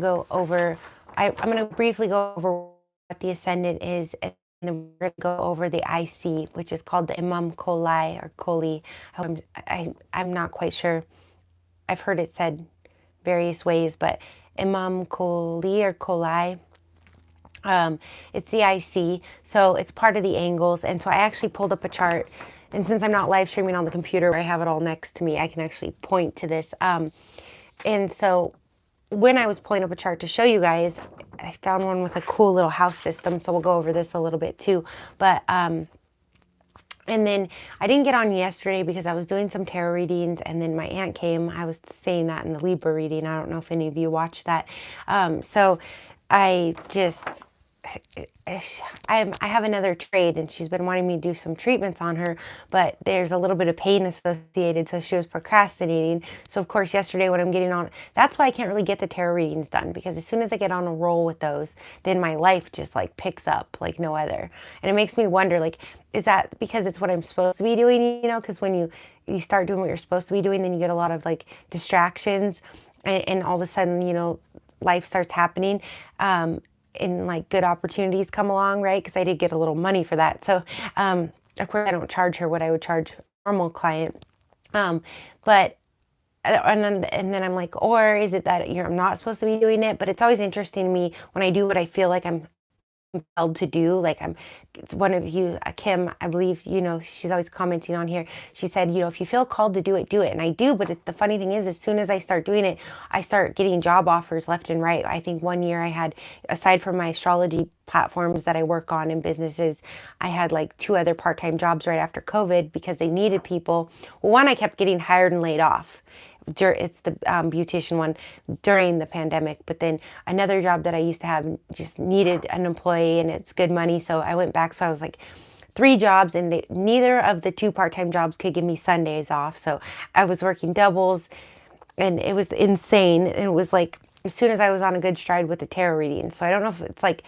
go over, I'm going to briefly go over what the ascendant is, and then we're going to go over the IC, which is called the Imam Coli or Coli. I'm not quite sure. I've heard it said various ways, but Imam Coli or Coli. It's the IC, so it's part of the angles. And so I actually pulled up a chart, and since I'm not live streaming on the computer where I have it all next to me, I can actually point to this. And so when I was pulling up a chart to show you guys, I found one with a cool little house system, so we'll go over this a little bit too. But and then I didn't get on yesterday because I was doing some tarot readings, and then my aunt came. I was saying that in the Libra reading. I don't know if any of you watched that. So I just, I have another trade, and she's been wanting me to do some treatments on her, but there's a little bit of pain associated, so she was procrastinating. So of course yesterday when I'm getting on, that's why I can't really get the tarot readings done, because as soon as I get on a roll with those, then my life just like picks up like no other. And it makes me wonder, like, is that because it's what I'm supposed to be doing, you know? Because when you start doing what you're supposed to be doing, then you get a lot of like distractions, and all of a sudden, you know, life starts happening, and like good opportunities come along, right? Because I did get a little money for that. So of course I don't charge her what I would charge a normal client. But and then I'm like, or is it that I'm not supposed to be doing it? But it's always interesting to me when I do what I feel like I'm compelled to do. Like it's one of you, Kim, I believe, you know, she's always commenting on here. She said, you know, if you feel called to do it, do it. And I do, but the funny thing is, as soon as I start doing it, I start getting job offers left and right. I think one year I had, aside from my astrology platforms that I work on in businesses, I had like 2 other part-time jobs right after COVID because they needed people. Well, one, I kept getting hired and laid off. It's the beautician one during the pandemic, but then another job that I used to have just needed an employee, and it's good money, so I went back. So I was like 3 jobs, and neither of the 2 part-time jobs could give me Sundays off, so I was working doubles, and it was insane. And it was like as soon as I was on a good stride with the tarot reading. So I don't know if it's like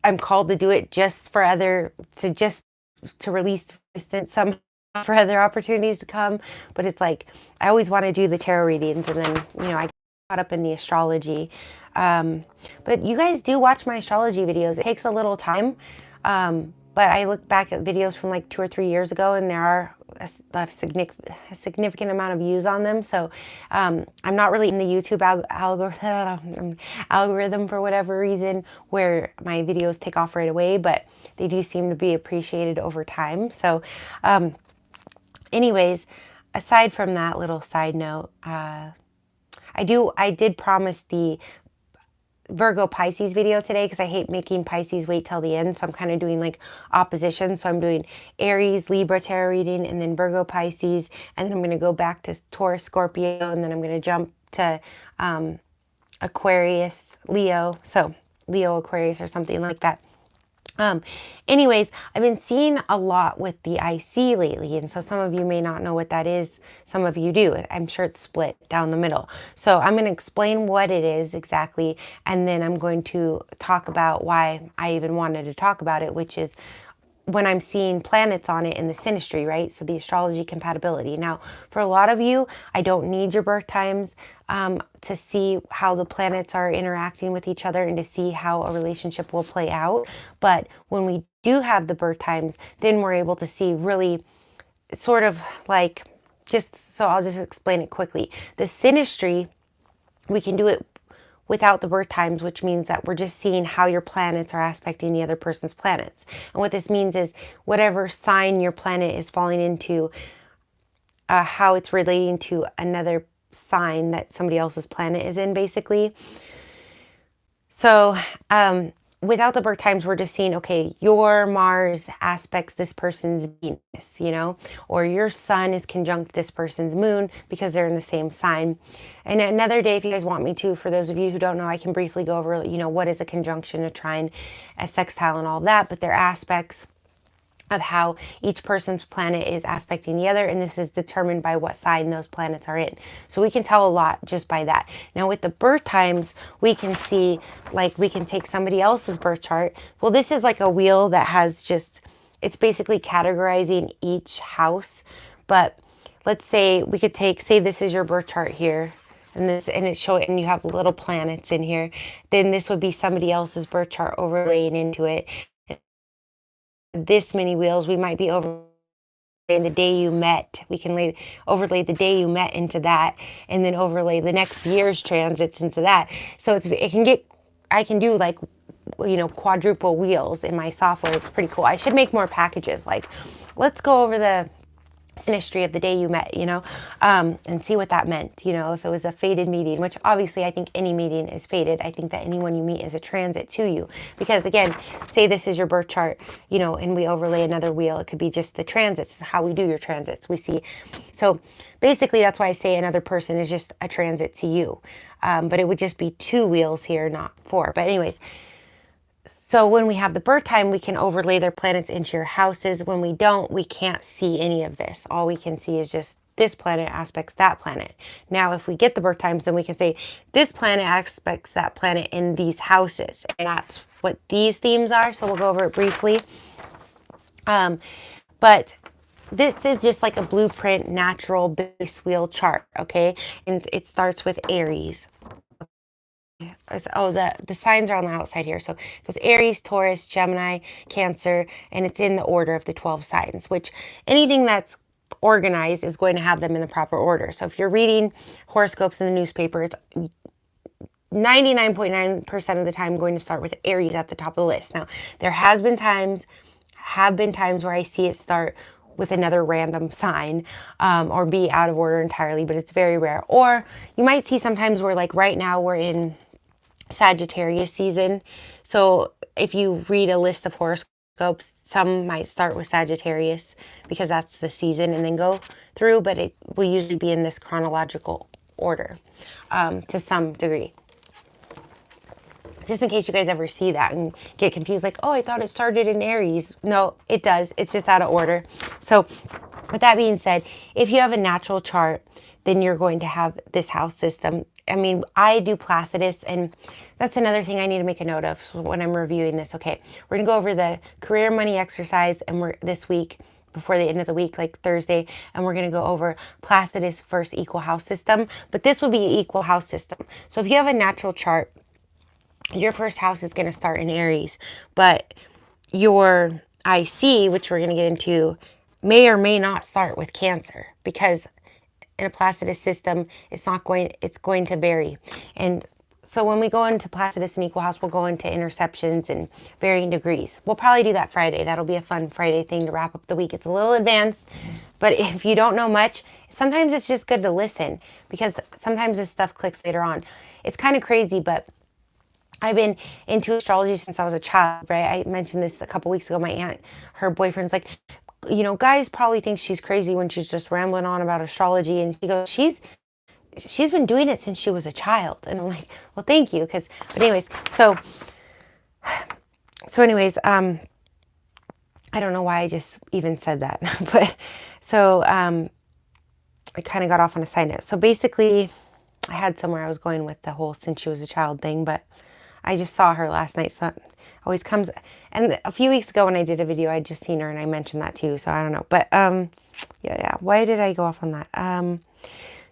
I'm called to do it just for to release resistance some for other opportunities to come, but it's like I always want to do the tarot readings, and then, you know, I get caught up in the astrology. But you guys do watch my astrology videos. It takes a little time, but I look back at videos from like 2 or 3 years ago, and there are a significant amount of views on them. So I'm not really in the YouTube algorithm for whatever reason where my videos take off right away, but they do seem to be appreciated over time. So anyways, aside from that little side note, I did promise the Virgo Pisces video today because I hate making Pisces wait till the end. So I'm kind of doing like opposition. So I'm doing Aries, Libra tarot reading, and then Virgo Pisces. And then I'm going to go back to Taurus, Scorpio, and then I'm going to jump to Aquarius, Leo. So Leo, Aquarius, or something like that. Anyways, I've been seeing a lot with the IC lately, and so some of you may not know what that is. Some of you do. I'm sure it's split down the middle. So I'm going to explain what it is exactly, and then I'm going to talk about why I even wanted to talk about it, which is when I'm seeing planets on it in the synastry, right? So the astrology compatibility. Now, for a lot of you, I don't need your birth times to see how the planets are interacting with each other and to see how a relationship will play out. But when we do have the birth times, then we're able to see really sort of like, so I'll just explain it quickly. The synastry, we can do it without the birth times, which means that we're just seeing how your planets are aspecting the other person's planets. And what this means is whatever sign your planet is falling into, how it's relating to another sign that somebody else's planet is in, basically. So without the birth times, we're just seeing, okay, your Mars aspects this person's Venus, you know, or your sun is conjunct this person's moon because they're in the same sign. And another day, if you guys want me to, for those of you who don't know, I can briefly go over, you know, what is a conjunction, a trine, a sextile, and all that, but they're aspects of how each person's planet is aspecting the other, and this is determined by what sign those planets are in. So we can tell a lot just by that. Now with the birth times, we can see, like, we can take somebody else's birth chart. Well, this is like a wheel that has just, it's basically categorizing each house. But let's say we could take, say this is your birth chart here, and and you have little planets in here, then this would be somebody else's birth chart overlaying into it. This many wheels, we might be overlaying the day you met. We can overlay the day you met into that, and then overlay the next year's transits into that. So I can do like, quadruple wheels in my software. It's pretty cool. I should make more packages. Like, let's go over the synastry of the day you met, and see what that meant, if it was a fated meeting, which obviously I think any meeting is fated. I think that anyone you meet is a transit to you, because again, say this is your birth chart, and we overlay another wheel. It could be just the transits, how we do your transits. We see. So basically that's why I say another person is just a transit to you. But it would just be 2 wheels here, not 4. But anyways, so when we have the birth time, we can overlay their planets into your houses. When we don't, we can't see any of this. All we can see is just this planet aspects that planet. Now, if we get the birth times, then we can say this planet aspects that planet in these houses. And that's what these themes are. So we'll go over it briefly. But this is just like a blueprint, natural base wheel chart, okay? And it starts with Aries. Oh, the signs are on the outside here. So it goes Aries, Taurus, Gemini, Cancer, and it's in the order of the 12 signs, which anything that's organized is going to have them in the proper order. So if you're reading horoscopes in the newspaper, it's 99.9% of the time going to start with Aries at the top of the list. Now, there have been times where I see it start with another random sign, or be out of order entirely, but it's very rare. Or you might see sometimes where, like right now, we're in Sagittarius season. So if you read a list of horoscopes, some might start with Sagittarius because that's the season and then go through, but it will usually be in this chronological order, to some degree. Just in case you guys ever see that and get confused, like, oh, I thought it started in Aries. No, it does. It's just out of order. So with that being said, if you have a natural chart, then you're going to have this house system. I mean, I do Placidus, and that's another thing I need to make a note of when I'm reviewing this. Okay, we're going to go over the career money exercise, and we're this week, before the end of the week, like Thursday, and we're going to go over Placidus first equal house system. But this would be an equal house system. So if you have a natural chart, your first house is going to start in Aries, but your IC, which we're going to get into, may or may not start with Cancer, because in a Placidus system, it's going to vary. And so when we go into Placidus and equal house, we'll go into interceptions and varying degrees. We'll probably do that Friday. That'll be a fun Friday thing to wrap up the week. It's a little advanced, but if you don't know much, sometimes it's just good to listen, because sometimes this stuff clicks later on. It's kind of crazy, but I've been into astrology since I was a child, right? I mentioned this a couple weeks ago. My aunt, her boyfriend's like, guys probably think she's crazy when she's just rambling on about astrology. And she goes, she's been doing it since she was a child. And I'm like, well, thank you. But anyways, so anyways, I don't know why I just even said that, but so, I kind of got off on a side note. So basically I had somewhere I was going with the whole since she was a child thing, but I just saw her last night. So that always comes. And a few weeks ago when I did a video, I'd just seen her and I mentioned that too. So I don't know. But yeah. Why did I go off on that?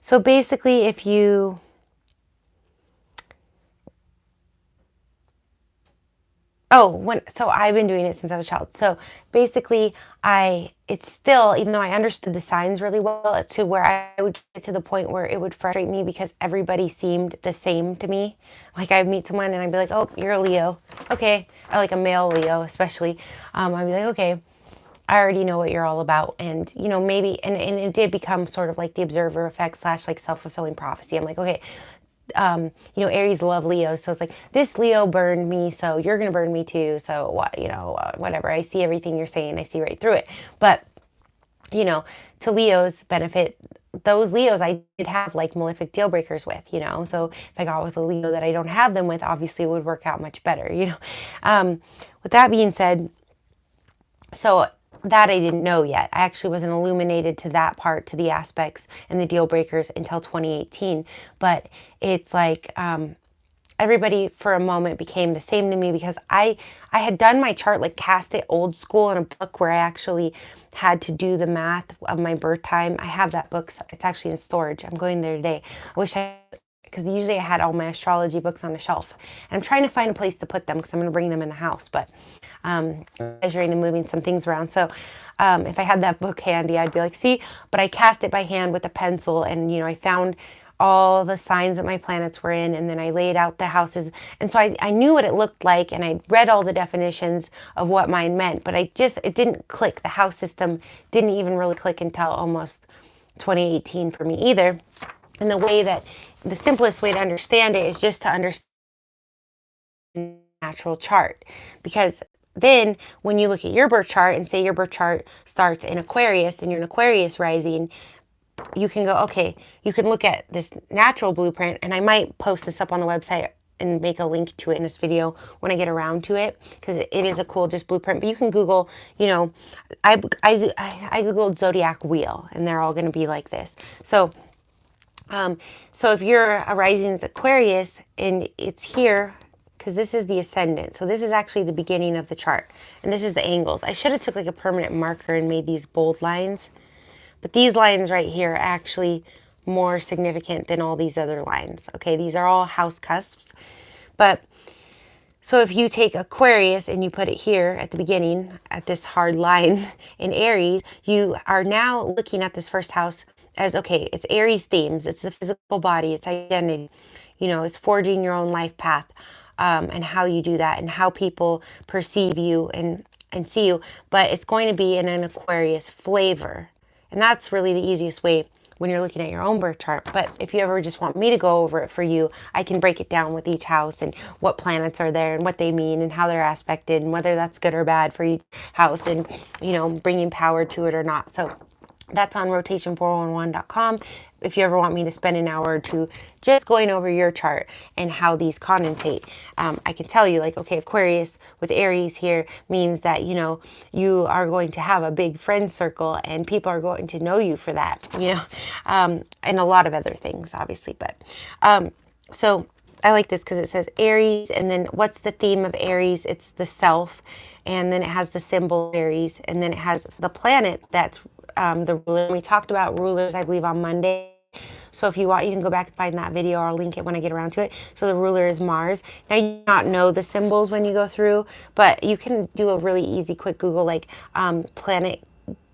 So basically if you... so I've been doing it since I was a child. So basically it's still, even though I understood the signs really well, to where I would get to the point where it would frustrate me because everybody seemed the same to me. Like I'd meet someone and I'd be like, oh, you're a Leo. Okay. I like a male Leo, especially. I'd be like, okay, I already know what you're all about. And, maybe, and it did become sort of like the observer effect / like self-fulfilling prophecy. I'm like, okay, Aries love Leos, so it's like, this Leo burned me, so you're gonna burn me too, so what, whatever, I see everything you're saying, I see right through it. But to Leo's benefit, those Leos I did have like malefic deal breakers with, so if I got with a Leo that I don't have them with, obviously it would work out much better. With that being said, so that I didn't know yet. I actually wasn't illuminated to that part, to the aspects and the deal breakers, until 2018. But it's like everybody for a moment became the same to me, because I had done my chart, like cast it old school in a book where I actually had to do the math of my birth time. I have that book. It's actually in storage. I'm going there today. I wish I because usually I had all my astrology books on a shelf. And I'm trying to find a place to put them because I'm going to bring them in the house. But measuring and moving some things around. So if I had that book handy, I'd be like, see, but I cast it by hand with a pencil, and I found all the signs that my planets were in, and then I laid out the houses. And so I knew what it looked like, and I read all the definitions of what mine meant, but it didn't click. The house system didn't even really click until almost 2018 for me either. And the simplest way to understand it is just to understand the natural chart, because then when you look at your birth chart and say your birth chart starts in Aquarius and you're an Aquarius rising, you can go, okay, you can look at this natural blueprint, and I might post this up on the website and make a link to it in this video when I get around to it, because it is a cool just blueprint. But you can Google, I Googled zodiac wheel, and they're all going to be like this. So if you're a rising as Aquarius and it's here, because this is the ascendant. So this is actually the beginning of the chart, and this is the angles. I should have took like a permanent marker and made these bold lines, but these lines right here are actually more significant than all these other lines. Okay, these are all house cusps. But so if you take Aquarius and you put it here at the beginning at this hard line in Aries, you are now looking at this first house as, okay, it's Aries themes, it's the physical body, it's identity, it's forging your own life path. And how you do that and how people perceive you and see you. But it's going to be in an Aquarius flavor. And that's really the easiest way when you're looking at your own birth chart. But if you ever just want me to go over it for you, I can break it down with each house and what planets are there and what they mean and how they're aspected and whether that's good or bad for each house and, bringing power to it or not. So that's on rotation411.com. If you ever want me to spend an hour or two just going over your chart and how these connotate, I can tell you, like, okay, Aquarius with Aries here means that, you are going to have a big friend circle and people are going to know you for that, and a lot of other things, obviously. But so I like this because it says Aries, and then what's the theme of Aries? It's the self, and then it has the symbol Aries, and then it has the planet that's the ruler. We talked about rulers, I believe, on Monday. So if you want, you can go back and find that video, or I'll link it when I get around to it. So the ruler is Mars. Now, you do not know the symbols when you go through, but you can do a really easy, quick Google, like planet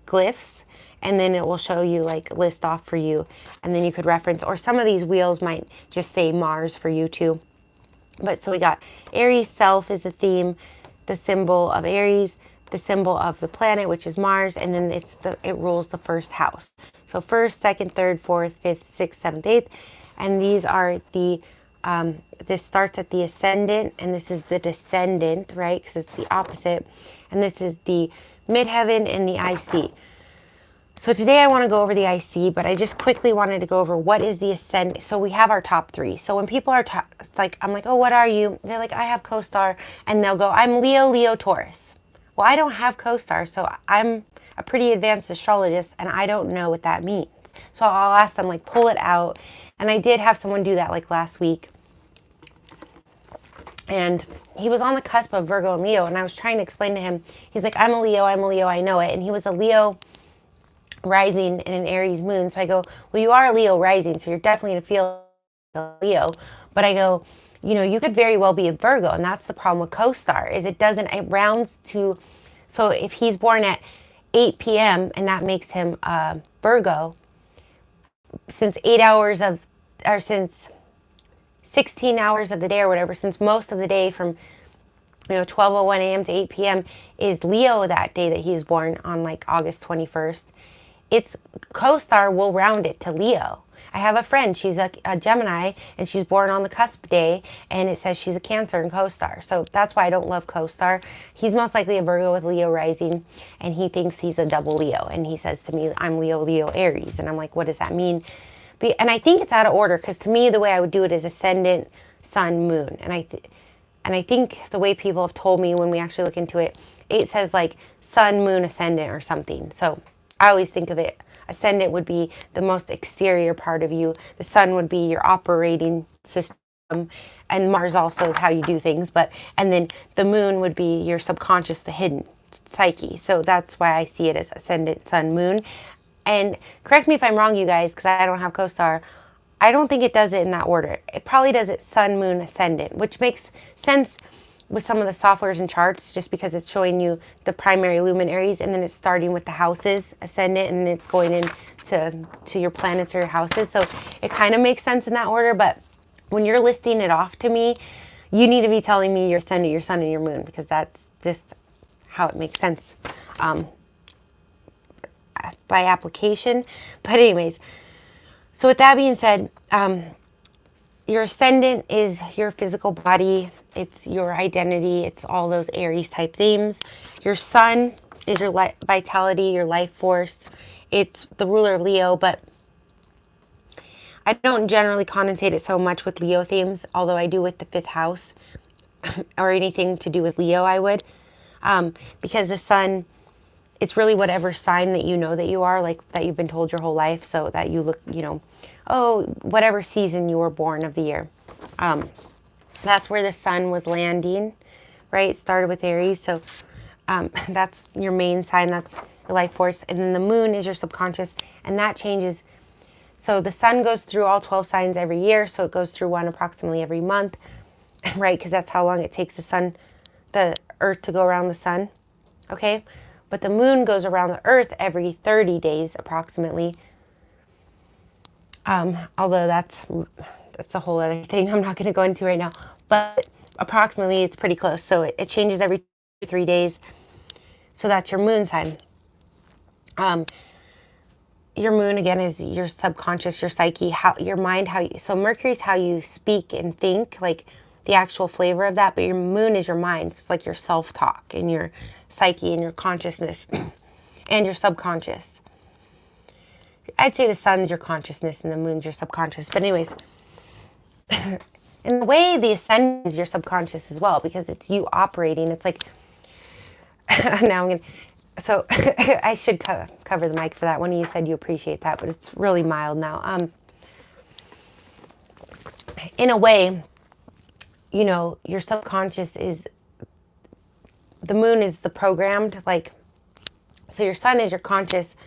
glyphs, and then it will show you, like, list off for you. And then you could reference, or some of these wheels might just say Mars for you too. But so we got Aries self is the theme, the symbol of Aries, the symbol of the planet, which is Mars, and then it rules the first house. So first, second, third, fourth, fifth, sixth, seventh, eighth, and these are the this starts at the ascendant, and this is the descendant, right? Because it's the opposite, and this is the midheaven and the IC. So today I want to go over the IC, but I just quickly wanted to go over what is the ascendant. So we have our top three. So when people are I'm like, oh, what are you? They're like, I have co-star, and they'll go, I'm Leo, Leo, Taurus. Well, I don't have co-star, so I'm a pretty advanced astrologist, and I don't know what that means. So I'll ask them, like, pull it out. And I did have someone do that, like, last week. And he was on the cusp of Virgo and Leo, and I was trying to explain to him. He's like, I'm a Leo, I know it. And he was a Leo rising and an Aries moon. So I go, well, you are a Leo rising, so you're definitely going to feel a Leo. But I go, you could very well be a Virgo, and that's the problem with co-star, is it rounds to, so if he's born at 8 p.m. and that makes him a Virgo, since 16 hours of the day or whatever, since most of the day from 12:01 a.m. to 8 p.m. is Leo that day that he's born on, like, August 21st, it's co-star will round it to Leo. I have a friend, she's a Gemini, and she's born on the cusp day, and it says she's a Cancer and co-star. So that's why I don't love co-star. He's most likely a Virgo with Leo rising, and he thinks he's a double Leo. And he says to me, I'm Leo, Leo, Aries. And I'm like, what does that mean? And I think it's out of order, because to me, the way I would do it is ascendant, sun, moon. And I think the way people have told me when we actually look into it, it says like sun, moon, ascendant or something. So I always think of it, ascendant would be the most exterior part of you. The sun would be your operating system. And Mars also is how you do things. And then the moon would be your subconscious, the hidden psyche. So that's why I see it as ascendant, sun, moon. And correct me if I'm wrong, you guys, because I don't have co-star. I don't think it does it in that order. It probably does it sun, moon, ascendant, which makes sense with some of the softwares and charts, just because it's showing you the primary luminaries, and then it's starting with the houses, ascendant, and then it's going into your planets or your houses. So it kind of makes sense in that order. But when you're listing it off to me, you need to be telling me your ascendant, your sun, and your moon, because that's just how it makes sense by application. But anyways, so with that being said, your ascendant is your physical body. It's your identity. It's all those Aries type themes. Your sun is your vitality, your life force. It's the ruler of Leo, but I don't generally connotate it so much with Leo themes, although I do with the 5th house or anything to do with Leo, I would. Because the sun, it's really whatever sign that you know that you are, like that you've been told your whole life, so that you look, oh, whatever season you were born of the year. That's where the sun was landing, right? It started with Aries, so that's your main sign, that's your life force. And then the moon is your subconscious, and that changes. So the sun goes through all 12 signs every year, so it goes through one approximately every month, right? Because that's how long it takes the Earth to go around the sun, okay? But the moon goes around the Earth every 30 days approximately. Although that's a whole other thing I'm not going to go into right now. But approximately it's pretty close. So it changes every 2 or 3 days. So that's your moon sign. Your moon, again, is your subconscious, your psyche, your mind. So Mercury's how you speak and think, like the actual flavor of that. But your moon is your mind. It's like your self-talk and your psyche and your consciousness and your subconscious. I'd say the sun's your consciousness and the moon's your subconscious. But anyways, in the way, the ascendant is your subconscious as well, because it's you operating. It's like, now I'm going to, so I should cover the mic for that. One of you said you appreciate that, but it's really mild now. In a way, your subconscious is, the moon is the programmed, like, so your sun is your conscious,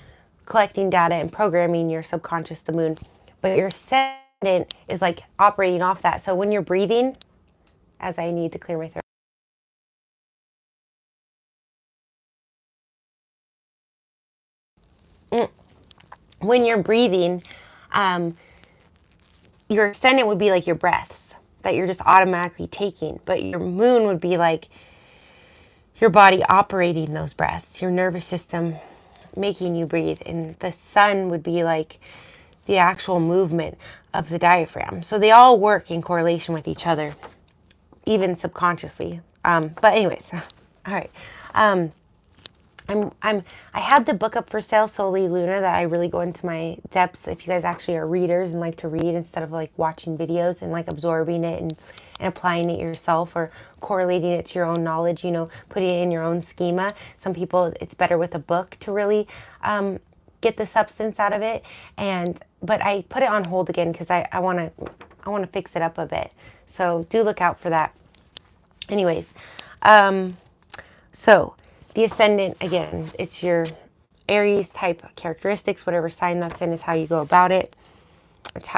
collecting data and programming your subconscious, the moon. But your ascendant is like operating off that. So when you're breathing, as I need to clear my throat. When you're breathing, your ascendant would be like your breaths that you're just automatically taking. But your moon would be like your body operating those breaths, your nervous system making you breathe. And the sun would be like the actual movement of the diaphragm. So they all work in correlation with each other, even subconsciously. But anyways, all right. I had the book up for sale, Soli Luna, that I really go into my depths. If you guys actually are readers and like to read instead of like watching videos and like absorbing it and applying it yourself or correlating it to your own knowledge, putting it in your own schema. Some people, it's better with a book to really get the substance out of it. But I put it on hold again because I want to fix it up a bit. So do look out for that. Anyways, so the ascendant, again, it's your Aries type characteristics. Whatever sign that's in is how you go about it.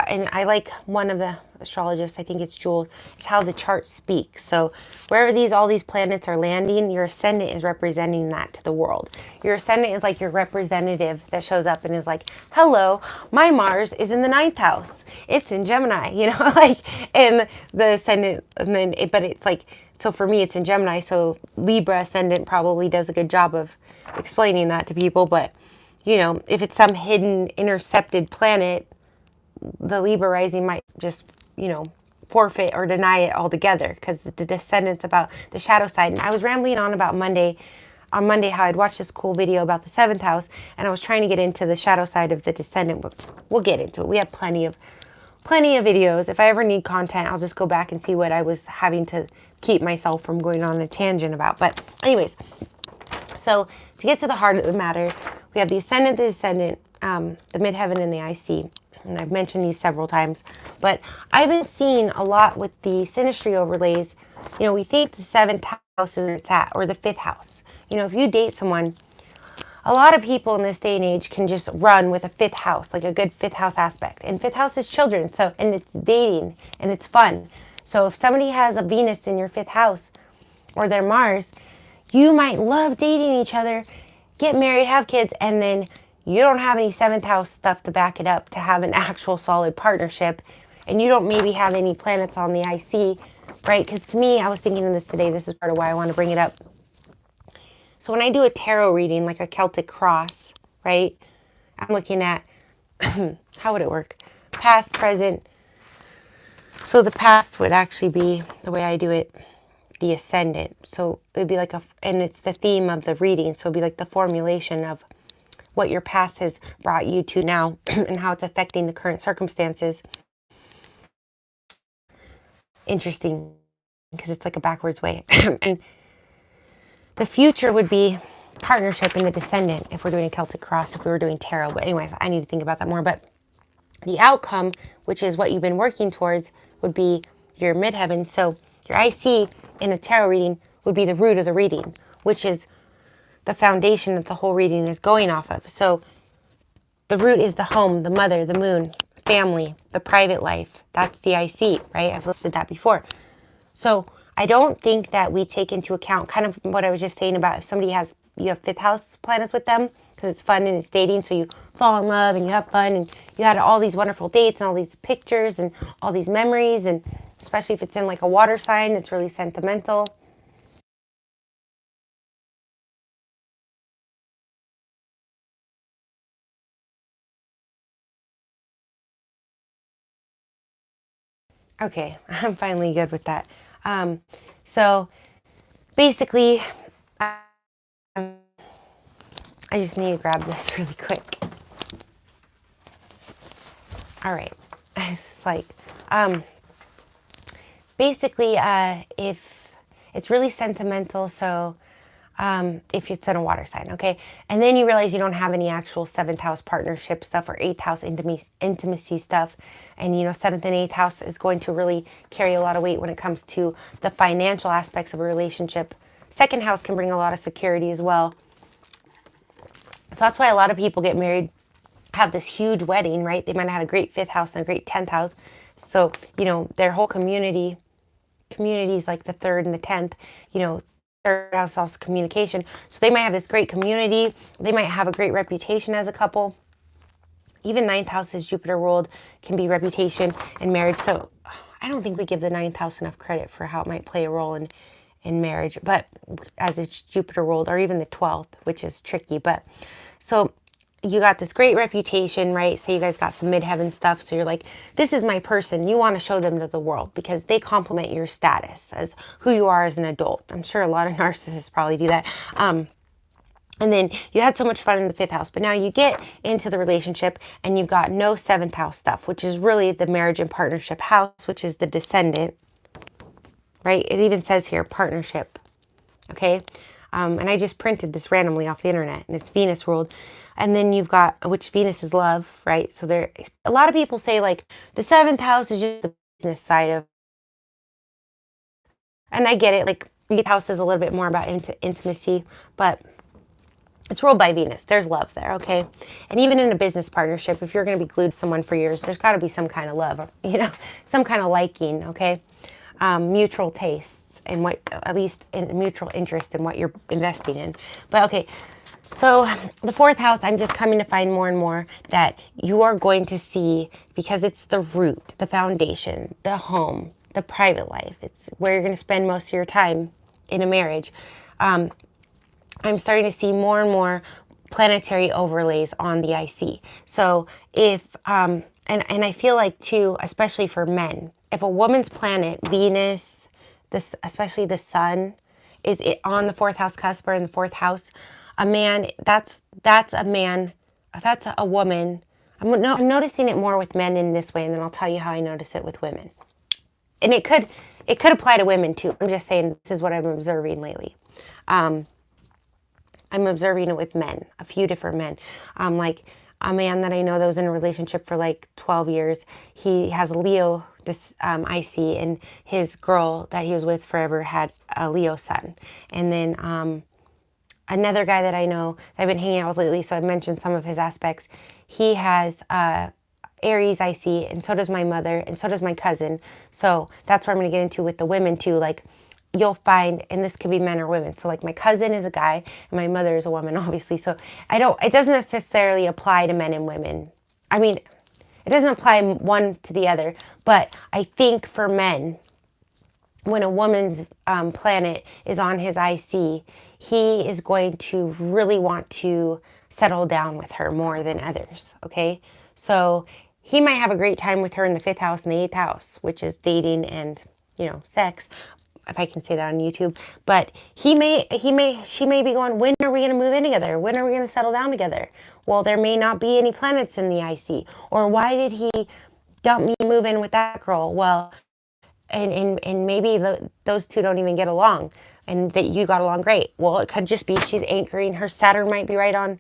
And I like one of the astrologists, I think it's Jewel, it's how the chart speaks. So wherever all these planets are landing, your ascendant is representing that to the world. Your ascendant is like your representative that shows up and is like, hello, my Mars is in the 9th house. It's in Gemini, and the ascendant, but it's like, so for me, it's in Gemini. So Libra ascendant probably does a good job of explaining that to people. But, if it's some hidden intercepted planet, the Libra rising might just, forfeit or deny it altogether, because the descendant's about the shadow side. And I was rambling on about Monday, how I'd watched this cool video about the 7th house, and I was trying to get into the shadow side of the descendant, but we'll get into it. We have plenty of videos. If I ever need content, I'll just go back and see what I was having to keep myself from going on a tangent about. But anyways, so to get to the heart of the matter, we have the ascendant, the descendant, the midheaven, and the IC. And I've mentioned these several times, but I've been seeing a lot with the synastry overlays. We think the 7th house is it's at, or the 5th house. If you date someone, a lot of people in this day and age can just run with a fifth house, like a good fifth house aspect. And fifth house is children, so, and it's dating and it's fun. So if somebody has a Venus in your fifth house or their Mars, you might love dating each other, get married, have kids, and then you don't have any seventh house stuff to back it up to have an actual solid partnership. And you don't maybe have any planets on the IC, right? Because to me, I was thinking of this today. This is part of why I want to bring it up. So when I do a tarot reading, like a Celtic cross, right? I'm looking at, how would it work? Past, present. So the past would actually be, the way I do it, the ascendant. So it would be like and it's the theme of the reading. So it would be like the formulation of what your past has brought you to now and how it's affecting the current circumstances. Interesting, because it's like a backwards way. And the future would be partnership in the descendant if we're doing a Celtic cross, if we were doing tarot. But anyways, I need to think about that more. But the outcome, which is what you've been working towards, would be your midheaven. So your IC in a tarot reading would be the root of the reading, which is the foundation that the whole reading is going off of. So the root is the home, the mother, the moon, family, the private life. That's the IC, right? I've listed that before. So I don't think that we take into account kind of what I was just saying about if somebody has, you have fifth house planets with them because it's fun and it's dating. So you fall in love and you have fun and you had all these wonderful dates and all these pictures and all these memories. And especially if it's in like a water sign, it's really sentimental. Okay, I'm finally good with that. So basically, I just need to grab this really quick. All right, I was just like, basically, if it's really sentimental, so if it's in a water sign, okay? And then you realize you don't have any actual seventh house partnership stuff or eighth house intimacy stuff. And, you know, seventh and eighth house is going to really carry a lot of weight when it comes to the financial aspects of a relationship. Second house can bring a lot of security as well. So that's why a lot of people get married, have this huge wedding, right? They might have had a great fifth house and a great 10th house. So, you know, their whole communities like the third and the 10th, you know, third house is also communication. So they might have this great community. They might have a great reputation as a couple. Even ninth house is Jupiter ruled, can be reputation and marriage. So I don't think we give the ninth house enough credit for how it might play a role in marriage, but as it's Jupiter ruled, or even the 12th, which is tricky. But so you got this great reputation, right? Say you guys got some midheaven stuff. So you're like, this is my person. You want to show them to the world because they complement your status as who you are as an adult. I'm sure a lot of narcissists probably do that. And then you had so much fun in the fifth house, but now you get into the relationship and you've got no seventh house stuff, which is really the marriage and partnership house, which is the descendant, right? It even says here, partnership, okay? And I just printed this randomly off the internet and it's Venus ruled. And then you've got, which Venus is love, right? So there, a lot of people say like the seventh house is just the business side of, and I get it. Like the house is a little bit more about intimacy, but it's ruled by Venus. There's love there, okay? And even in a business partnership, if you're going to be glued to someone for years, there's got to be some kind of love, or, you know, some kind of liking, okay? Mutual tastes and what, at least in mutual interest in what you're investing in. But okay, so the fourth house, I'm just coming to find more and more that you are going to see, because it's the root, the foundation, the home, the private life. It's where you're going to spend most of your time in a marriage. I'm starting to see more and more planetary overlays on the IC. So if, and I feel like too, especially for men, if a woman's planet, Venus, this, especially the sun, is it on the fourth house cusp or in the fourth house, a man, that's a man, that's a woman. I'm noticing it more with men in this way, and then I'll tell you how I notice it with women. And it could apply to women too. I'm just saying this is what I'm observing lately. I'm observing it with men, a few different men. Like a man that I know that was in a relationship for like 12 years. He has a Leo, this IC, and his girl that he was with forever had a Leo sun. And then another guy that I know that I've been hanging out with lately, so I've mentioned some of his aspects. He has Aries IC, and so does my mother, and so does my cousin. So that's where I'm going to get into with the women too. Like, you'll find, and this could be men or women. So like my cousin is a guy and my mother is a woman, obviously. So it doesn't necessarily apply to men and women. I mean, it doesn't apply one to the other, but I think for men, when a woman's planet is on his IC, he is going to really want to settle down with her more than others, okay? So he might have a great time with her in the 5th house and the 8th house, which is dating and, sex, if I can say that on YouTube. But she may be going, when are we going to move in together? When are we going to settle down together? Well, there may not be any planets in the IC. Or why did he dump me, move in with that girl? Well, and maybe those two don't even get along, and that you got along great. Well, it could just be she's anchoring, her Saturn might be right on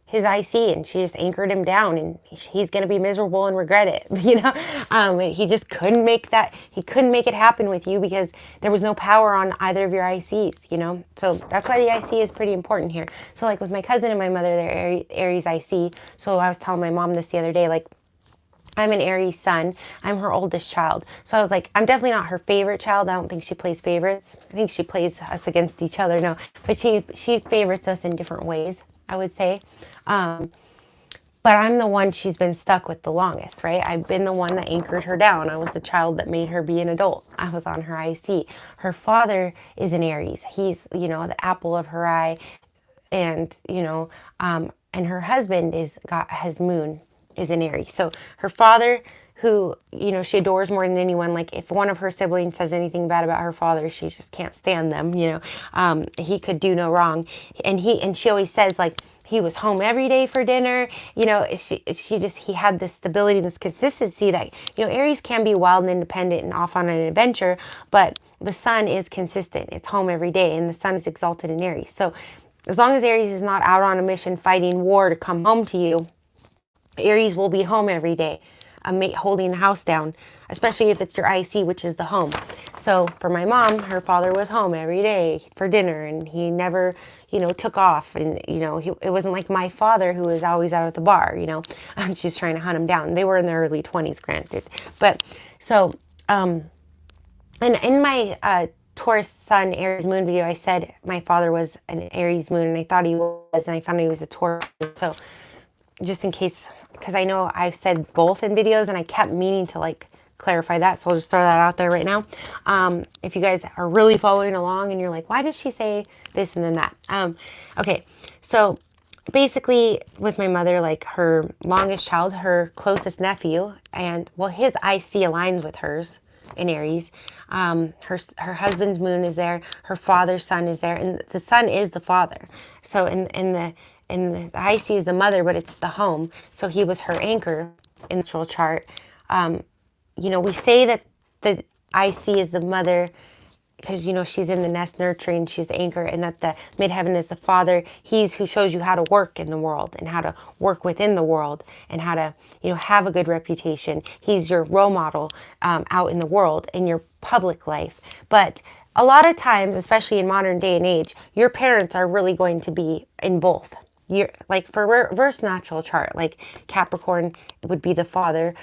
his IC, and she just anchored him down, and he's going to be miserable and regret it. He just couldn't make it happen with you because there was no power on either of your ICs, So that's why the IC is pretty important here. So like with my cousin and my mother, they're Aries IC. So I was telling my mom this the other day, like, I'm an Aries sun. I'm her oldest child. So I was like, I'm definitely not her favorite child. I don't think she plays favorites. I think she plays us against each other. No, but she favorites us in different ways, I would say. But I'm the one she's been stuck with the longest, right? I've been the one that anchored her down. I was the child that made her be an adult. I was on her IC. Her father is an Aries. He's, the apple of her eye. And, and her husband has moon is an Aries. So her father, who, she adores more than anyone, like if one of her siblings says anything bad about her father, she just can't stand them, he could do no wrong. And she always says, like, he was home every day for dinner, he had this stability and this consistency that, Aries can be wild and independent and off on an adventure, but the sun is consistent. It's home every day, and the sun is exalted in Aries. So as long as Aries is not out on a mission fighting war to come home to you, Aries will be home every day, holding the house down, especially if it's your IC, which is the home. So for my mom, her father was home every day for dinner, and he never, took off. And, it wasn't like my father, who was always out at the bar, she's trying to hunt him down. They were in their early 20s, granted. But so, and in my Taurus Sun, Aries Moon video, I said my father was an Aries Moon, and I thought he was, and I found he was a Taurus. So just in case, because I know I've said both in videos and I kept meaning to clarify that. So I'll just throw that out there right now. If you guys are really following along and you're like, why did she say this and then that? Okay. So basically with my mother, like her longest child, her closest nephew, and well, his IC aligns with hers in Aries. Her husband's moon is there. Her father's sun is there. And the sun is the father. So in the IC is the mother, but it's the home. So he was her anchor in the natural chart. We say that the IC is the mother because, she's in the nest nurturing, she's the anchor, and that the midheaven is the father. He's who shows you how to work in the world and how to work within the world and how to, have a good reputation. He's your role model out in the world in your public life. But a lot of times, especially in modern day and age, your parents are really going to be in both. You're like for reverse natural chart, like Capricorn would be the father.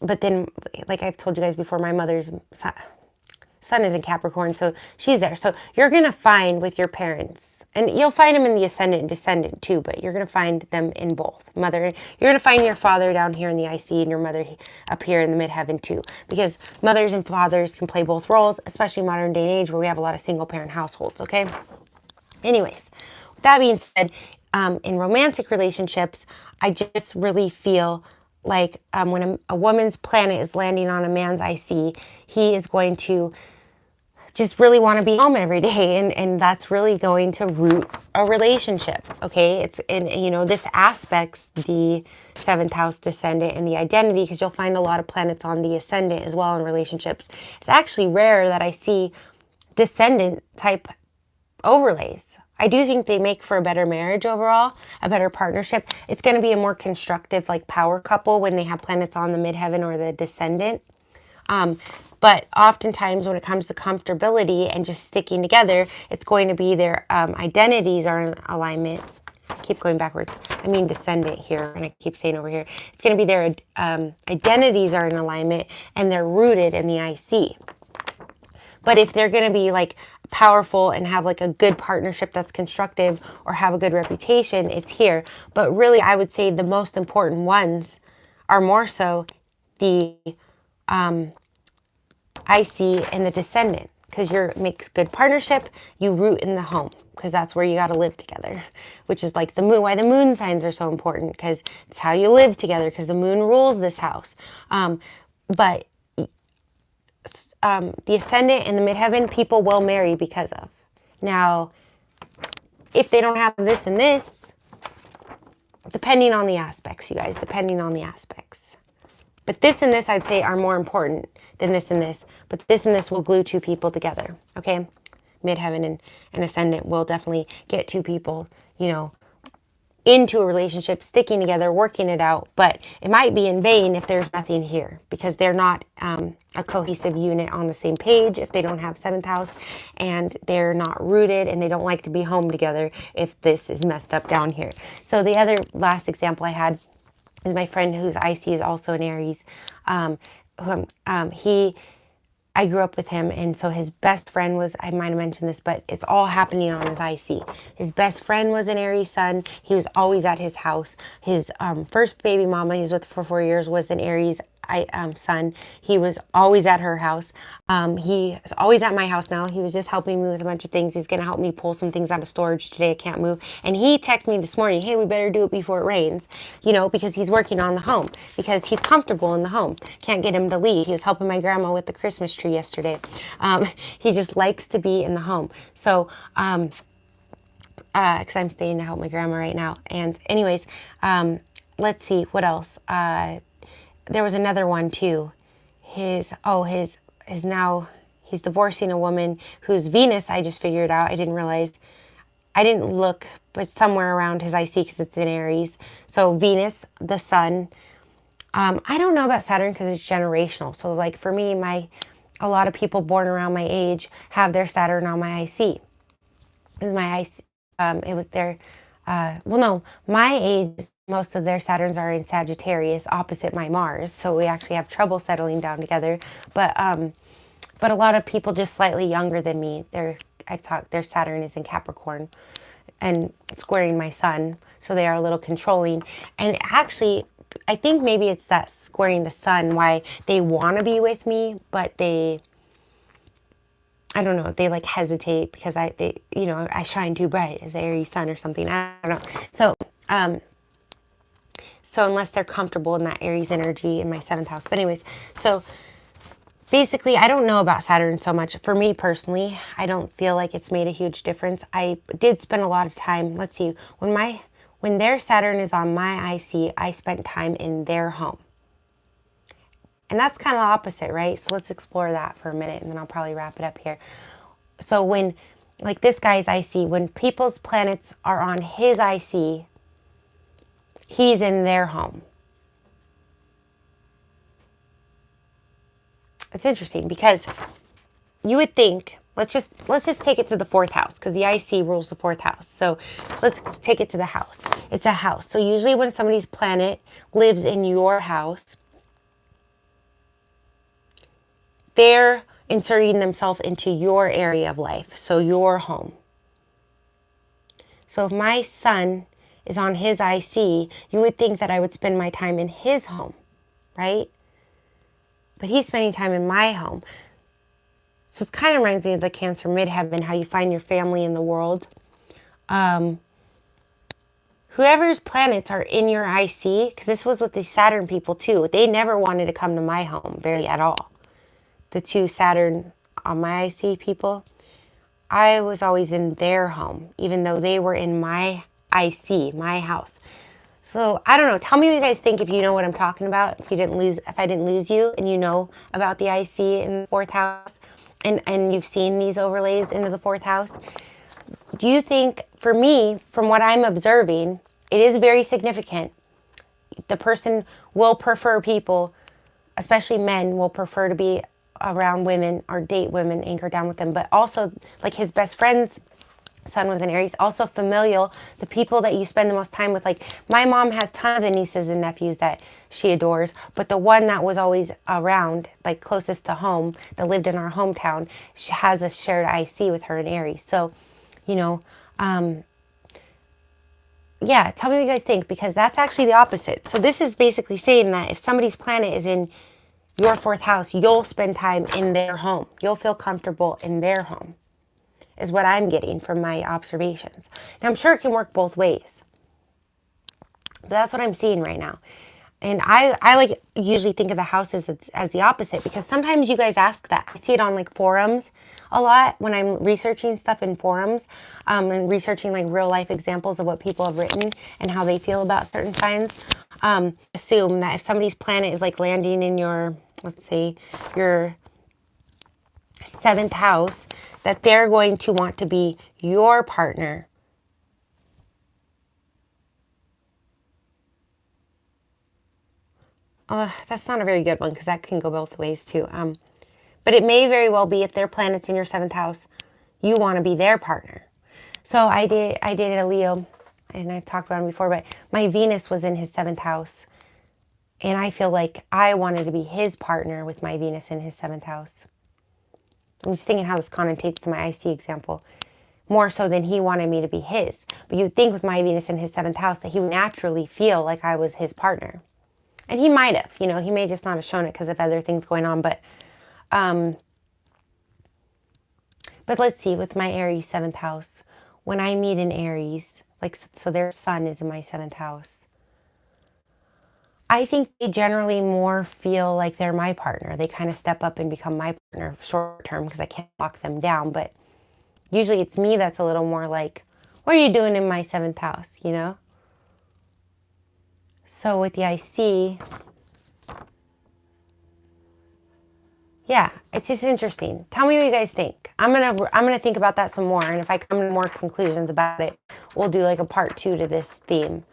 But then, like I've told you guys before, my mother's sun is in Capricorn, so she's there. So you're going to find with your parents, and you'll find them in the ascendant and descendant too, but you're going to find them in both. You're going to find your father down here in the IC and your mother up here in the midheaven too, because mothers and fathers can play both roles, especially modern day and age where we have a lot of single parent households, okay? Anyways, with that being said, in romantic relationships, I just really feel like when a woman's planet is landing on a man's IC, he is going to just really want to be home every day, and that's really going to root a relationship, okay? This aspects the 7th house descendant and the identity, because you'll find a lot of planets on the ascendant as well in relationships. It's actually rare that I see descendant type overlays. I do think they make for a better marriage overall, a better partnership. It's going to be a more constructive power couple when they have planets on the midheaven or the descendant. But oftentimes when it comes to comfortability and just sticking together, it's going to be their identities are in alignment. I keep going backwards. I mean descendant here, and I keep saying over here. It's going to be their identities are in alignment, and they're rooted in the IC. But if they're going to be like powerful and have like a good partnership that's constructive or have a good reputation, it's here. But really, I would say the most important ones are more so the IC and the descendant, because you makes good partnership. You root in the home, because that's where you got to live together, which is like the moon. Why the moon signs are so important, because it's how you live together, because the moon rules this house. But the ascendant and the midheaven, people will marry because of. Now, if they don't have this and this, depending on the aspects, you guys, depending on the aspects. But this and this, I'd say, are more important than this and this. But this and this will glue two people together, okay? Midheaven and ascendant will definitely get two people, you know, into a relationship, sticking together, working it out. But it might be in vain if there's nothing here, because they're not a cohesive unit on the same page if they don't have 7th house, and they're not rooted, and they don't like to be home together if this is messed up down here. So the other last example I had is my friend whose IC is also an Aries. I grew up with him, and so his best friend was, I might have mentioned this, but it's all happening on his IC. His best friend was an Aries sun. He was always at his house. His first baby mama he was with for 4 years was an Aries son. He was always at her house. He is always at my house now. He was just helping me with a bunch of things. He's going to help me pull some things out of storage today. I can't move. And he texted me this morning, hey, we better do it before it rains, you know, because he's working on the home, because he's comfortable in the home. Can't get him to leave. He was helping my grandma with the Christmas tree yesterday. He just likes to be in the home. So, because I'm staying to help my grandma right now. And anyways, let's see, what else? There was another one too. He's divorcing a woman whose Venus, I just figured out. I didn't realize. I didn't look, but somewhere around his IC, because it's in Aries. So Venus, the sun. I don't know about Saturn because it's generational. So like for me, a lot of people born around my age have their Saturn on my IC. Is my IC. It was their. My age, most of their Saturns are in Sagittarius, opposite my Mars. So we actually have trouble settling down together. But a lot of people just slightly younger than me, their Saturn is in Capricorn and squaring my sun. So they are a little controlling. And actually, I think maybe it's that squaring the sun why they want to be with me, but I don't know, they like hesitate because I shine too bright as Aries sun or something. I don't know. So unless they're comfortable in that Aries energy in my 7th house. But anyways, so basically, I don't know about Saturn so much. For me personally, I don't feel like it's made a huge difference. I did spend a lot of time, let's see, when their Saturn is on my IC, I spent time in their home. And that's kind of the opposite, right? So let's explore that for a minute, and then I'll probably wrap it up here. So when, like this guy's IC, when people's planets are on his IC, he's in their home. It's interesting because you would think, let's just take it to the 4th house, because the IC rules the 4th house. So let's take it to the house. It's a house. So usually when somebody's planet lives in your house, they're inserting themselves into your area of life, so your home. So if my sun is on his IC, you would think that I would spend my time in his home, right? But he's spending time in my home. So it kind of reminds me of the Cancer midheaven, how you find your family in the world. Whoever's planets are in your IC, because this was with the Saturn people too, they never wanted to come to my home, barely at all. The 2 Saturn on my IC people, I was always in their home, even though they were in my IC, my house. So I don't know. Tell me what you guys think if you know what I'm talking about. If I didn't lose you, and you know about the IC in the 4th house, and you've seen these overlays into the 4th house. Do you think, for me, from what I'm observing, it is very significant. The person will prefer people, especially men, will prefer to be around women or date women, anchor down with them. But also, like his best friend's son was an Aries, also familial, the people that you spend the most time with. Like my mom has tons of nieces and nephews that she adores, but the one that was always around, like closest to home, that lived in our hometown, she has a shared IC with her in Aries. So, you know, yeah, tell me what you guys think, because that's actually the opposite. So this is basically saying that if somebody's planet is in your fourth house, you'll spend time in their home. You'll feel comfortable in their home, is what I'm getting from my observations. Now, I'm sure it can work both ways, but that's what I'm seeing right now. And I like usually think of the houses as the opposite, because sometimes you guys ask that. I see it on like forums a lot when I'm researching stuff in forums, and researching like real life examples of what people have written and how they feel about certain signs. Assume that if somebody's planet is like landing in your, let's say, your 7th house, that they're going to want to be your partner. That's not a very good one, because that can go both ways too. But it may very well be, if their planet's in your 7th house, you want to be their partner. So I dated a Leo, and I've talked about him before, but my Venus was in his 7th house. And I feel like I wanted to be his partner with my Venus in his 7th house. I'm just thinking how this connotates to my IC example. More so than he wanted me to be his. But you'd think with my Venus in his 7th house that he would naturally feel like I was his partner. And he might have, you know, he may just not have shown it because of other things going on. But let's see, with my Aries 7th house, when I meet an Aries, like, so their sun is in my 7th house, I think they generally more feel like they're my partner. They kind of step up and become my partner short term, because I can't lock them down. But usually it's me that's a little more like, what are you doing in my 7th house, you know? So with the IC, yeah, it's just interesting. Tell me what you guys think. I'm gonna think about that some more, and if I come to more conclusions about it, we'll do like a part 2 to this theme.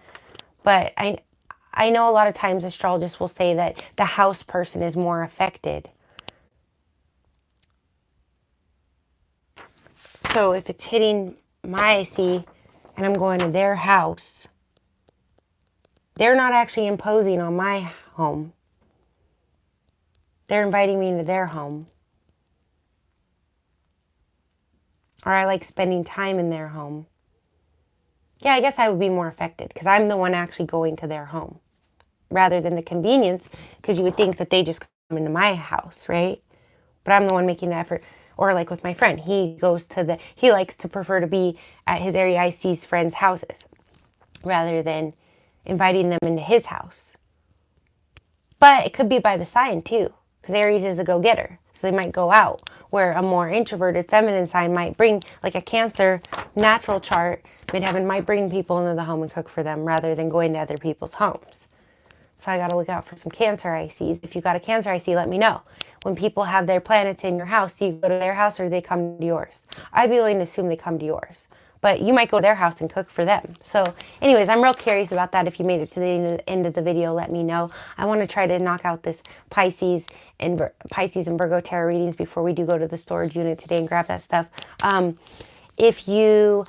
But I know a lot of times astrologists will say that the house person is more affected. So if it's hitting my IC and I'm going to their house, they're not actually imposing on my home. They're inviting me into their home. Or I like spending time in their home. Yeah, I guess I would be more affected, because I'm the one actually going to their home, rather than the convenience, because you would think that they just come into my house, right? But I'm the one making the effort. Or like with my friend, he likes to prefer to be at his area IC's friends' houses, rather than inviting them into his house. But it could be by the sign too, because Aries is a go-getter. So they might go out, where a more introverted feminine sign might bring, like a Cancer natural chart, midheaven might bring people into the home and cook for them, rather than going to other people's homes. So I got to look out for some Cancer ICs. If you got a Cancer IC, let me know. When people have their planets in your house, do you go to their house or do they come to yours? I'd be willing to assume they come to yours. But you might go to their house and cook for them. So anyways, I'm real curious about that. If you made it to the end of the video, let me know. I want to try to knock out this Pisces and Virgo tarot readings before we do go to the storage unit today and grab that stuff. If you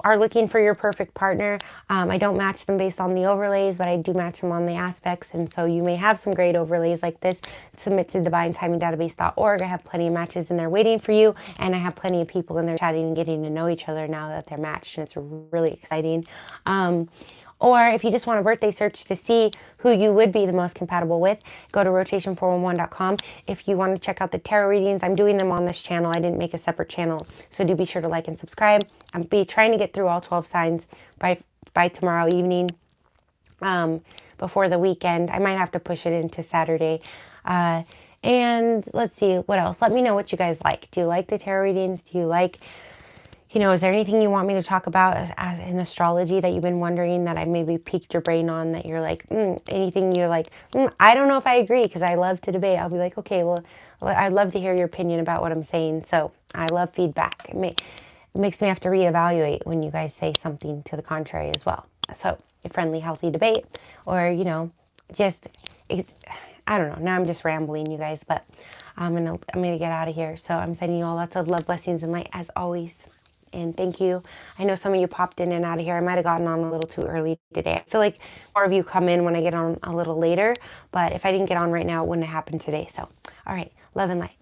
are looking for your perfect partner, I don't match them based on the overlays, but I do match them on the aspects. And so you may have some great overlays like this. Submit to divinetimingdatabase.org. I have plenty of matches in there waiting for you, and I have plenty of people in there chatting and getting to know each other now that they're matched, and it's really exciting. Or if you just want a birthday search to see who you would be the most compatible with, go to rotation411.com. If you want to check out the tarot readings, I'm doing them on this channel. I didn't make a separate channel, so do be sure to like and subscribe. I'll be trying to get through all 12 signs by tomorrow evening, before the weekend. I might have to push it into Saturday. And let's see, what else? Let me know what you guys like. Do you like the tarot readings? Do you like... is there anything you want me to talk about in astrology that you've been wondering that I maybe piqued your brain on, that you're like, anything you're like, I don't know if I agree, because I love to debate. I'll be like, okay, well, I'd love to hear your opinion about what I'm saying. So I love feedback. It makes me have to reevaluate when you guys say something to the contrary as well. So a friendly, healthy debate, or, just I don't know. Now I'm just rambling, you guys, but I'm gonna get out of here. So I'm sending you all lots of love, blessings, and light as always. And thank you. I know some of you popped in and out of here. I might have gotten on a little too early today. I feel like more of you come in when I get on a little later, but if I didn't get on right now, it wouldn't have happened today. So, all right, love and light.